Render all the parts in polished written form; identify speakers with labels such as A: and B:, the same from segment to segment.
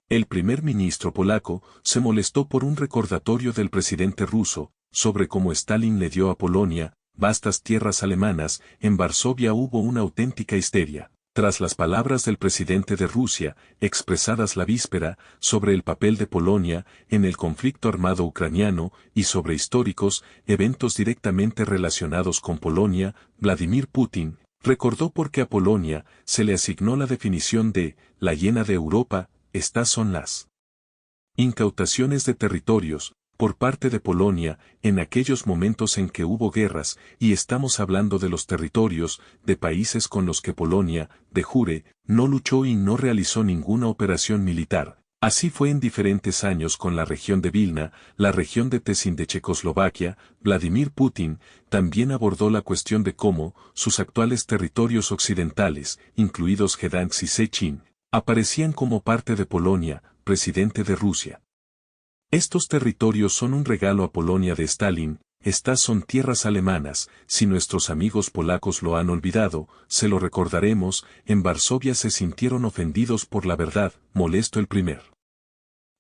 A: El primer ministro polaco se molestó por un recordatorio del presidente ruso sobre cómo Stalin le dio a Polonia vastas tierras alemanas. En Varsovia hubo una auténtica histeria, tras las palabras del presidente de Rusia, expresadas la víspera, sobre el papel de Polonia en el conflicto armado ucraniano y sobre históricos eventos directamente relacionados con Polonia. Vladimir Putin recordó por qué a Polonia se le asignó la definición de la llena de Europa. Estas son las incautaciones de territorios, por parte de Polonia, en aquellos momentos en que hubo guerras, y estamos hablando de los territorios, de países con los que Polonia, de jure, no luchó y no realizó ninguna operación militar. Así fue en diferentes años con la región de Vilna, la región de Tesin de Checoslovaquia. Vladimir Putin también abordó la cuestión de cómo sus actuales territorios occidentales, incluidos Gdansk y Sechin, aparecían como parte de Polonia, presidente de Rusia. Estos territorios son un regalo a Polonia de Stalin. Estas son tierras alemanas. Si nuestros amigos polacos lo han olvidado, se lo recordaremos. En Varsovia se sintieron ofendidos por la verdad, molesto el primer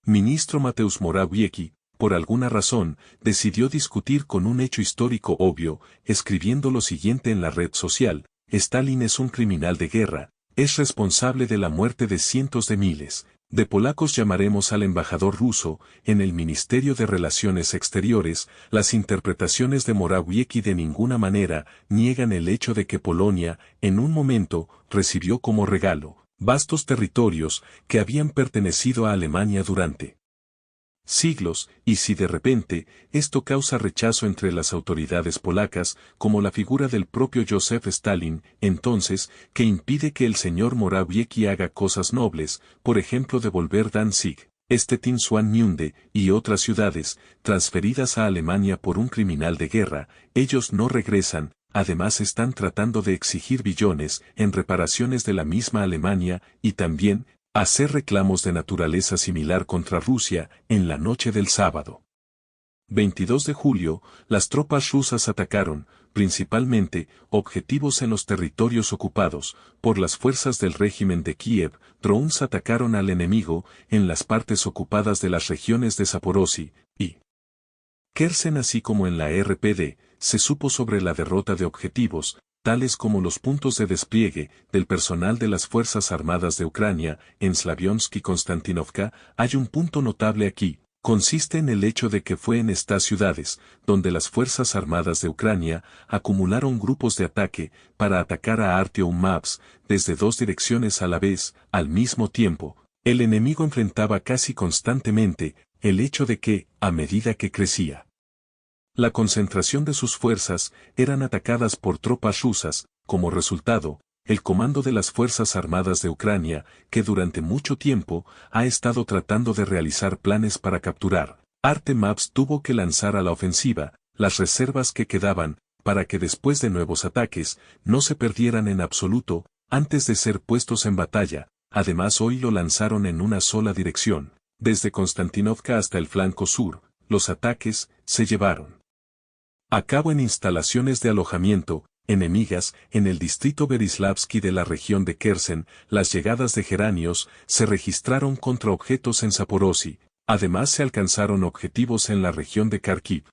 A: ministro Mateusz Morawiecki, por alguna razón, decidió discutir con un hecho histórico obvio, escribiendo lo siguiente en la red social: Stalin es un criminal de guerra, es responsable de la muerte de cientos de miles de polacos. Llamaremos al embajador ruso en el Ministerio de Relaciones Exteriores. Las interpretaciones de Morawiecki de ninguna manera niegan el hecho de que Polonia, en un momento, recibió como regalo vastos territorios que habían pertenecido a Alemania durante siglos, y si de repente esto causa rechazo entre las autoridades polacas, como la figura del propio Joseph Stalin, entonces, ¿qué impide que el señor Morawiecki haga cosas nobles, por ejemplo devolver Danzig, Stettin, Swanmunde y otras ciudades, transferidas a Alemania por un criminal de guerra? Ellos no regresan, además están tratando de exigir billones en reparaciones de la misma Alemania, y también hacer reclamos de naturaleza similar contra Rusia. En la noche del sábado 22 de julio, las tropas rusas atacaron, principalmente, objetivos en los territorios ocupados por las fuerzas del régimen de Kiev. Drones atacaron al enemigo en las partes ocupadas de las regiones de Zaporozhye y Kherson, así como en la RPD. Se supo sobre la derrota de objetivos, tales como los puntos de despliegue del personal de las Fuerzas Armadas de Ucrania. En Slavyansk y Konstantinovka hay un punto notable aquí. Consiste en el hecho de que fue en estas ciudades donde las Fuerzas Armadas de Ucrania acumularon grupos de ataque para atacar a Artyom-Mavs desde dos direcciones a la vez. Al mismo tiempo, el enemigo enfrentaba casi constantemente el hecho de que, a medida que crecía la concentración de sus fuerzas, eran atacadas por tropas rusas. Como resultado, el comando de las Fuerzas Armadas de Ucrania, que durante mucho tiempo ha estado tratando de realizar planes para capturar Artyom-Mavs, tuvo que lanzar a la ofensiva las reservas que quedaban, para que después de nuevos ataques no se perdieran en absoluto antes de ser puestos en batalla. Además, hoy lo lanzaron en una sola dirección, desde Konstantinovka hasta el flanco sur. Los ataques se llevaron a cabo en instalaciones de alojamiento enemigas en el distrito Berislavsky de la región de Kherson. Las llegadas de geranios se registraron contra objetos en Zaporozhye. Además, se alcanzaron objetivos en la región de Kharkiv,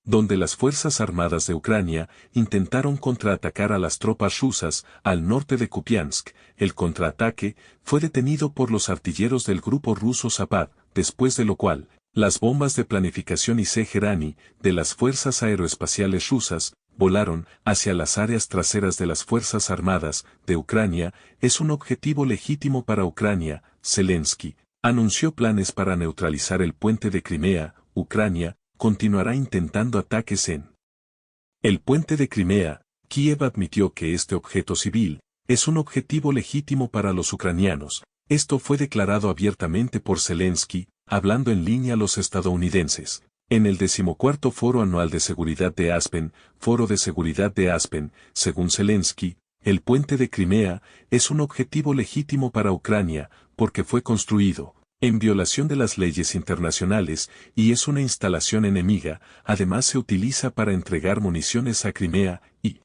A: donde las Fuerzas Armadas de Ucrania intentaron contraatacar a las tropas rusas al norte de Kupiansk. El contraataque fue detenido por los artilleros del grupo ruso Zapad, después de lo cual las bombas de planificación IC-Gerani de las Fuerzas Aeroespaciales rusas volaron hacia las áreas traseras de las Fuerzas Armadas de Ucrania. Es un objetivo legítimo para Ucrania. Zelensky anunció planes para neutralizar el puente de Crimea. Ucrania continuará intentando ataques en el puente de Crimea. Kiev admitió que este objeto civil es un objetivo legítimo para los ucranianos. Esto fue declarado abiertamente por Zelensky, hablando en línea a los estadounidenses. En el 14º Foro Anual de Seguridad de Aspen, Foro de Seguridad de Aspen, según Zelensky, el puente de Crimea es un objetivo legítimo para Ucrania, porque fue construido en violación de las leyes internacionales y es una instalación enemiga. Además, se utiliza para entregar municiones a Crimea y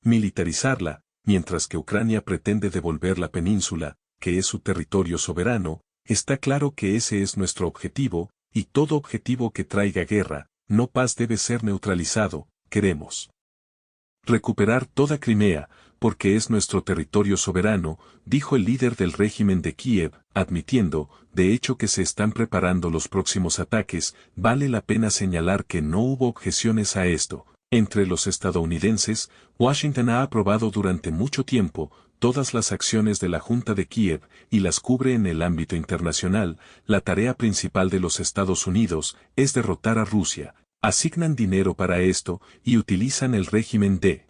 A: militarizarla, mientras que Ucrania pretende devolver la península, que es su territorio soberano. Está claro que ese es nuestro objetivo, y todo objetivo que traiga guerra, no paz debe ser neutralizado. Queremos recuperar toda Crimea, porque es nuestro territorio soberano, dijo el líder del régimen de Kiev, admitiendo, de hecho, que se están preparando los próximos ataques. Vale la pena señalar que no hubo objeciones a esto. Entre los estadounidenses, Washington ha aprobado durante mucho tiempo todas las acciones de la Junta de Kiev y las cubre en el ámbito internacional. La tarea principal de los Estados Unidos es derrotar a Rusia. Asignan dinero para esto y utilizan el régimen de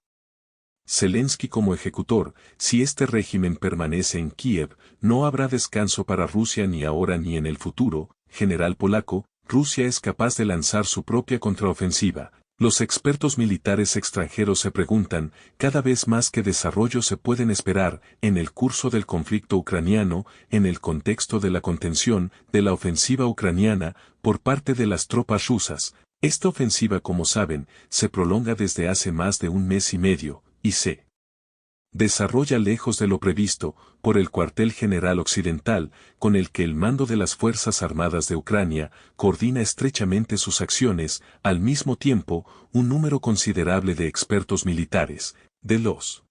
A: Zelensky como ejecutor. Si este régimen permanece en Kiev, no habrá descanso para Rusia ni ahora ni en el futuro. General polaco, Rusia es capaz de lanzar su propia contraofensiva. Los expertos militares extranjeros se preguntan cada vez más qué desarrollos se pueden esperar en el curso del conflicto ucraniano, en el contexto de la contención de la ofensiva ucraniana por parte de las tropas rusas. Esta ofensiva, como saben, se prolonga desde hace más de un mes y medio, y se desarrolla lejos de lo previsto por el cuartel general occidental, con el que el mando de las Fuerzas Armadas de Ucrania coordina estrechamente sus acciones. Al mismo tiempo, un número considerable de expertos militares, de los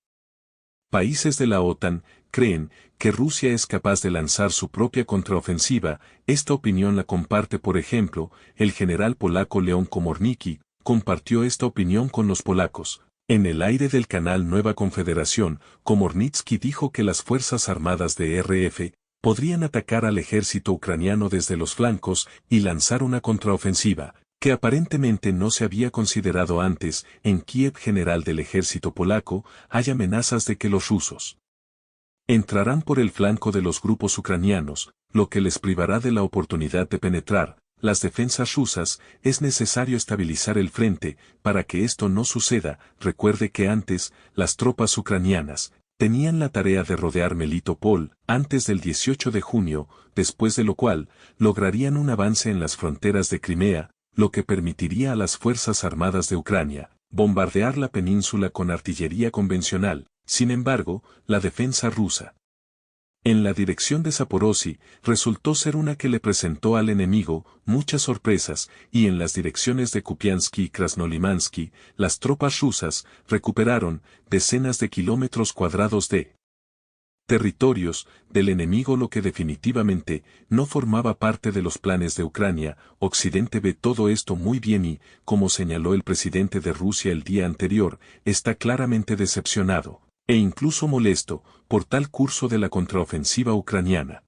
A: países de la OTAN, creen que Rusia es capaz de lanzar su propia contraofensiva. Esta opinión la comparte, por ejemplo, el general polaco Leon Komornicki, compartió esta opinión con los polacos. En el aire del canal Nueva Confederación, Komornicki dijo que las Fuerzas Armadas de RF podrían atacar al ejército ucraniano desde los flancos y lanzar una contraofensiva, que aparentemente no se había considerado antes. En Kiev, general del ejército polaco, hay amenazas de que los rusos entrarán por el flanco de los grupos ucranianos, lo que les privará de la oportunidad de penetrar las defensas rusas. Es necesario estabilizar el frente para que esto no suceda. Recuerde que antes, las tropas ucranianas tenían la tarea de rodear Melitopol antes del 18 de junio, después de lo cual, lograrían un avance en las fronteras de Crimea, lo que permitiría a las Fuerzas Armadas de Ucrania bombardear la península con artillería convencional. Sin embargo, la defensa rusa en la dirección de Zaporozhye resultó ser una que le presentó al enemigo muchas sorpresas, y en las direcciones de Kupiansk y Krasnolimansky, las tropas rusas recuperaron decenas de kilómetros cuadrados de territorios del enemigo, lo que definitivamente no formaba parte de los planes de Ucrania. Occidente ve todo esto muy bien y, como señaló el presidente de Rusia el día anterior, está claramente decepcionado e incluso molesto por tal curso de la contraofensiva ucraniana.